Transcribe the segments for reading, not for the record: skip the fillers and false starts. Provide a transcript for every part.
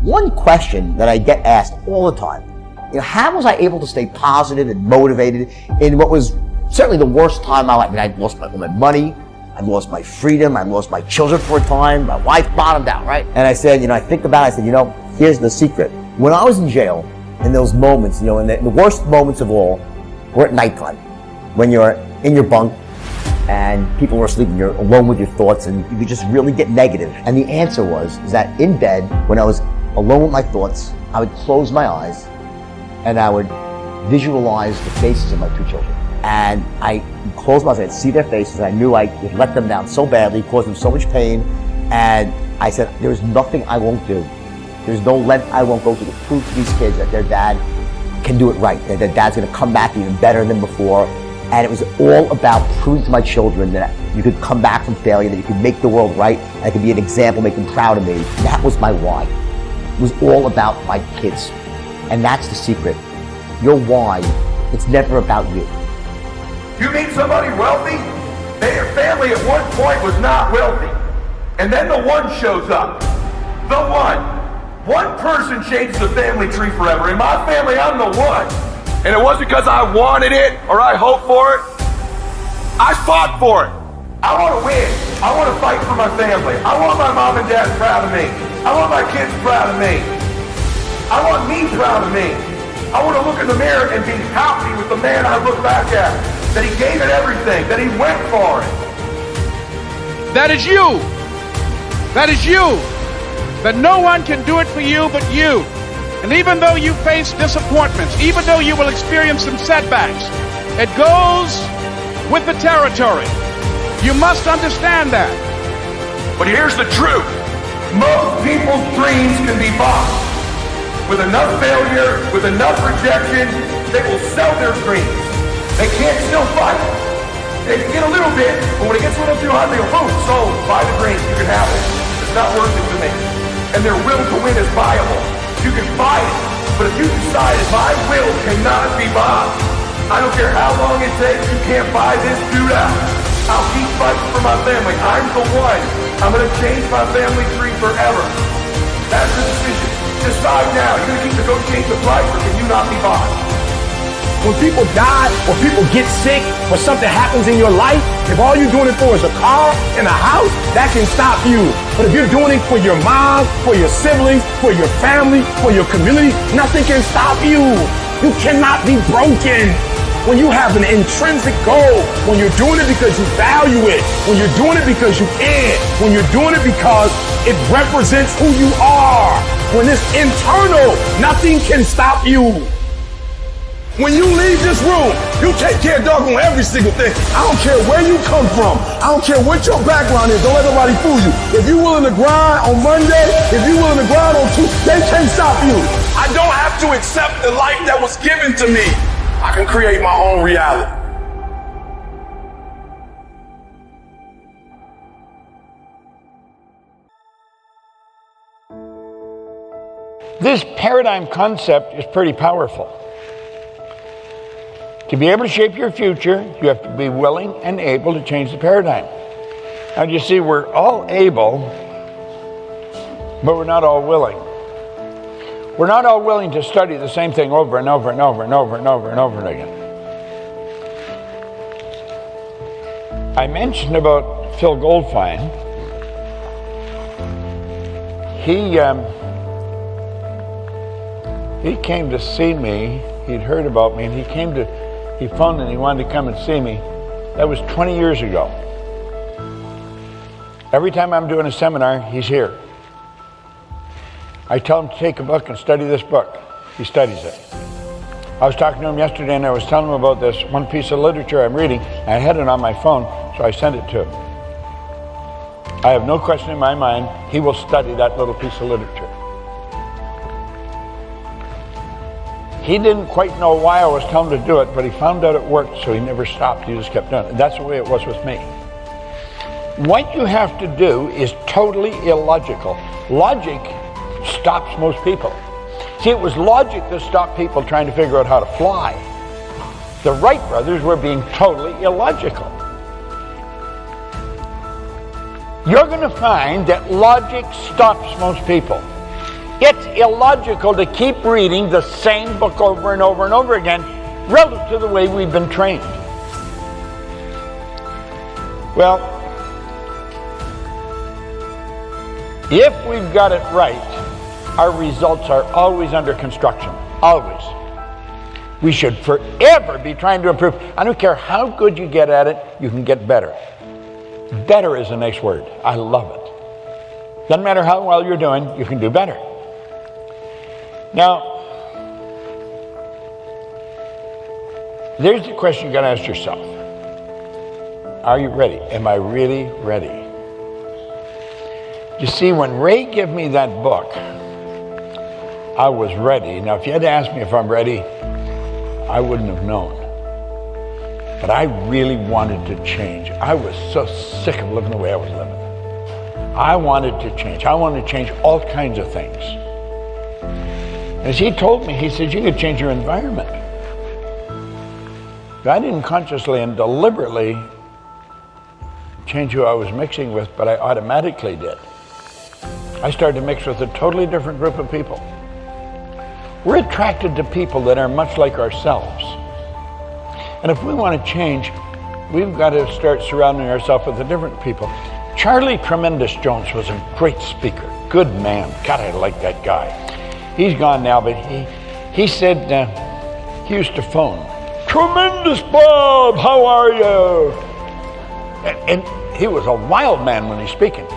one question that I get asked all the time, how was I able to stay positive and motivated in what was certainly the worst time of my life? I lost all my money, I lost my freedom, I lost my children for a time, my wife bottomed out, right? And I said, I think about it, I said, here's the secret. When I was in jail, in those moments, and the worst moments of all were at nighttime, when you're in your bunk and people were asleep and you're alone with your thoughts and you could just really get negative. And the answer is that in bed, when I was alone with my thoughts, I would close my eyes and I would visualize the faces of my two children. And I closed my eyes, I'd see their faces, and I knew I had let them down so badly, caused them so much pain, and I said, there's nothing I won't do. There's no length I won't go to prove to these kids that their dad can do it right, that their dad's gonna come back even better than before. And it was all about proving to my children that you could come back from failure, that you could make the world right, and I could be an example, make them proud of me. That was my why. It was all about my kids. And that's the secret. Your why, it's never about you. You meet somebody wealthy? Their family at one point was not wealthy. And then the one shows up. The one. One person changes the family tree forever. In my family, I'm the one. And it wasn't because I wanted it or I hoped for it. I fought for it. I want to win. I want to fight for my family. I want my mom and dad proud of me. I want my kids proud of me. I want me proud of me. I want to look in the mirror and be happy with the man I look back at. That he gave it everything. That he went for it. That is you. That is you. That no one can do it for you but you. And even though you face disappointments, even though you will experience some setbacks, it goes with the territory. You must understand that. But here's the truth. Most people's dreams can be bought. With enough failure, with enough rejection, they will sell their dreams. They can't still fight. They can get a little bit, but when it gets a little too hot, they go, boom, sold, buy the dreams, you can have it. It's not worth it to me. And their will to win is viable. You can buy it, but if you decide my will cannot be bought, I don't care how long it takes, you can't buy this dude out. I'll keep fighting for my family. I'm the one. I'm going to change my family tree forever. That's the decision. Decide now. You're going to keep negotiating the price, or can you not be bought? When people die, or people get sick, or something happens in your life, if all you're doing it for is a car and a house, that can stop you. But if you're doing it for your mom, for your siblings, for your family, for your community, nothing can stop you. You cannot be broken. When you have an intrinsic goal, when you're doing it because you value it, when you're doing it because you can, when you're doing it because it represents who you are, when it's internal, nothing can stop you. When you leave this room, you take care of doggone every single thing. I don't care where you come from. I don't care what your background is. Don't let nobody fool you. If you're willing to grind on Monday, if you're willing to grind on Tuesday, they can't stop you. I don't have to accept the life that was given to me. I can create my own reality. This paradigm concept is pretty powerful. To be able to shape your future, you have to be willing and able to change the paradigm. Now, you see, we're all able, but we're not all willing. We're not all willing to study the same thing over and over and over and over and over and over again. I mentioned about Phil Goldfine. He came to see me. He'd heard about me, and he phoned and he wanted to come and see me. That was 20 years ago. Every time I'm doing a seminar, he's here. I tell him to take a book and study this book. He studies it. I was talking to him yesterday and I was telling him about this one piece of literature I'm reading. I had it on my phone, so I sent it to him. I have no question in my mind, he will study that little piece of literature. He didn't quite know why I was telling him to do it, but he found out it worked, so he never stopped. He just kept doing it. That's the way it was with me. What you have to do is totally illogical. Logic stops most people. See, it was logic that stopped people trying to figure out how to fly. The Wright brothers were being totally illogical. You're going to find that logic stops most people. It's illogical to keep reading the same book over and over and over again relative to the way we've been trained. Well, if we've got it right, our results are always under construction. Always. We should forever be trying to improve. I don't care how good you get at it, you can get better. Better is a nice word. I love it. Doesn't matter how well you're doing, you can do better. Now, there's the question you got to ask yourself. Are you ready? Am I really ready? You see, when Ray gave me that book, I was ready. Now, if you had to ask me if I'm ready, I wouldn't have known. But I really wanted to change. I was so sick of living the way I was living. I wanted to change. I wanted to change all kinds of things. As he told me, he said, you could change your environment. I didn't consciously and deliberately change who I was mixing with, but I automatically did. I started to mix with a totally different group of people. We're attracted to people that are much like ourselves. And if we want to change, we've got to start surrounding ourselves with the different people. Charlie Tremendous Jones was a great speaker, good man. God, I like that guy. He's gone now, but he said, he used to phone, "Tremendous Bob, how are you?" And he was a wild man when he's speaking.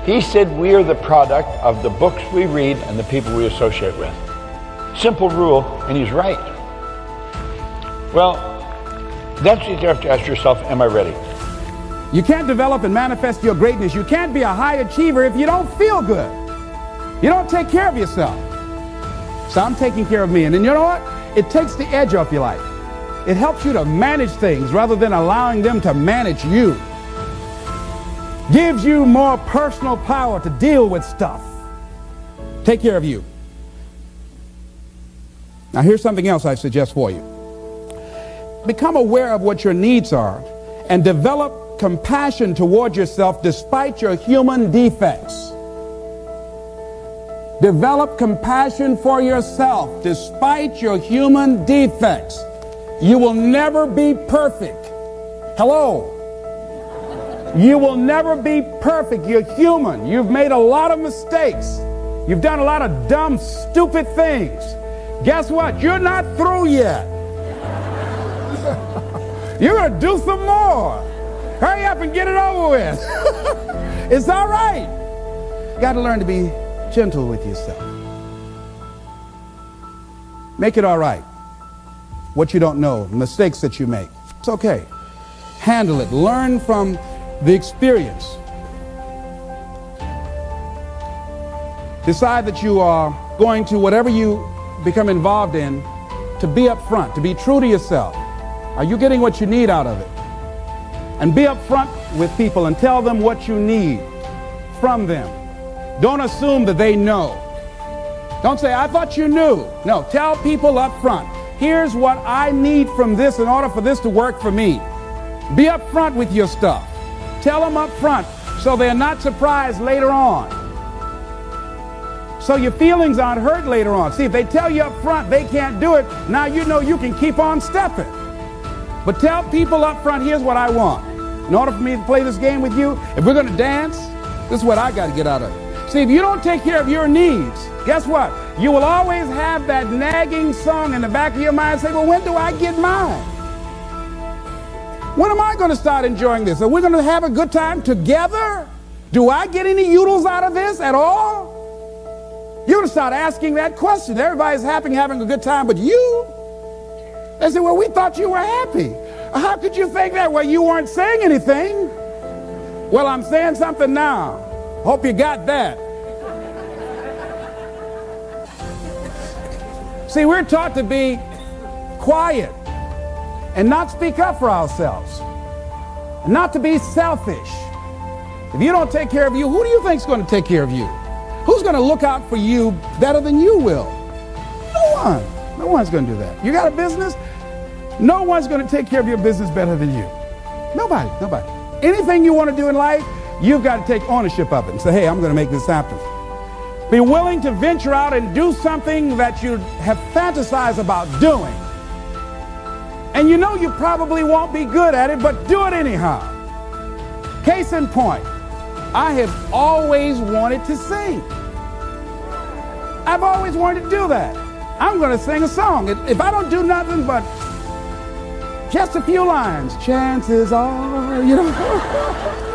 He said, we are the product of the books we read and the people we associate with. Simple rule, and he's right. Well, that's what you have to ask yourself, am I ready? You can't develop and manifest your greatness. You can't be a high achiever if you don't feel good. You don't take care of yourself. So I'm taking care of me. And then you know what? It takes the edge off your life. It helps you to manage things rather than allowing them to manage you. Gives you more personal power to deal with stuff. Take care of you. Now here's something else I suggest for you. Become aware of what your needs are and develop compassion toward yourself despite your human defects. Develop compassion for yourself despite your human defects. You will never be perfect. Hello. You will never be perfect. You're human. You've made a lot of mistakes. You've done a lot of dumb, stupid things. Guess what? You're not through yet. You're going to do some more. Hurry up and get it over with. It's all right. You got to learn to be gentle with yourself. Make it all right. What you don't know, mistakes that you make. It's okay. Handle it. Learn from the experience. Decide that you are going to, whatever you become involved in, to be upfront, to be true to yourself. Are you getting what you need out of it? And be upfront with people and tell them what you need from them. Don't assume that they know. Don't say, I thought you knew. No, tell people upfront. Here's what I need from this in order for this to work for me. Be upfront with your stuff. Tell them upfront so they're not surprised later on. So your feelings aren't hurt later on. See, if they tell you up front they can't do it, now you know you can keep on stepping. But tell people up front, here's what I want. In order for me to play this game with you, if we're going to dance, this is what I got to get out of it. See, if you don't take care of your needs, guess what? You will always have that nagging song in the back of your mind say, well, when do I get mine? When am I going to start enjoying this? Are we going to have a good time together? Do I get any oodles out of this at all? You're going to start asking that question. Everybody's happy, having a good time, but you? They say, well, we thought you were happy. How could you think that? Well, you weren't saying anything. Well, I'm saying something now. Hope you got that. See, we're taught to be quiet and not speak up for ourselves, and not to be selfish. If you don't take care of you, who do you think is going to take care of you? Who's going to look out for you better than you will? No one. No one's going to do that. You got a business? No one's going to take care of your business better than you. Nobody. Anything you want to do in life, you've got to take ownership of it and say, hey, I'm going to make this happen. Be willing to venture out and do something that you have fantasized about doing. And you know you probably won't be good at it, but do it anyhow. Case in point, I have always wanted to sing. I've always wanted to do that. I'm going to sing a song. If I don't do nothing but just a few lines, chances are, you know.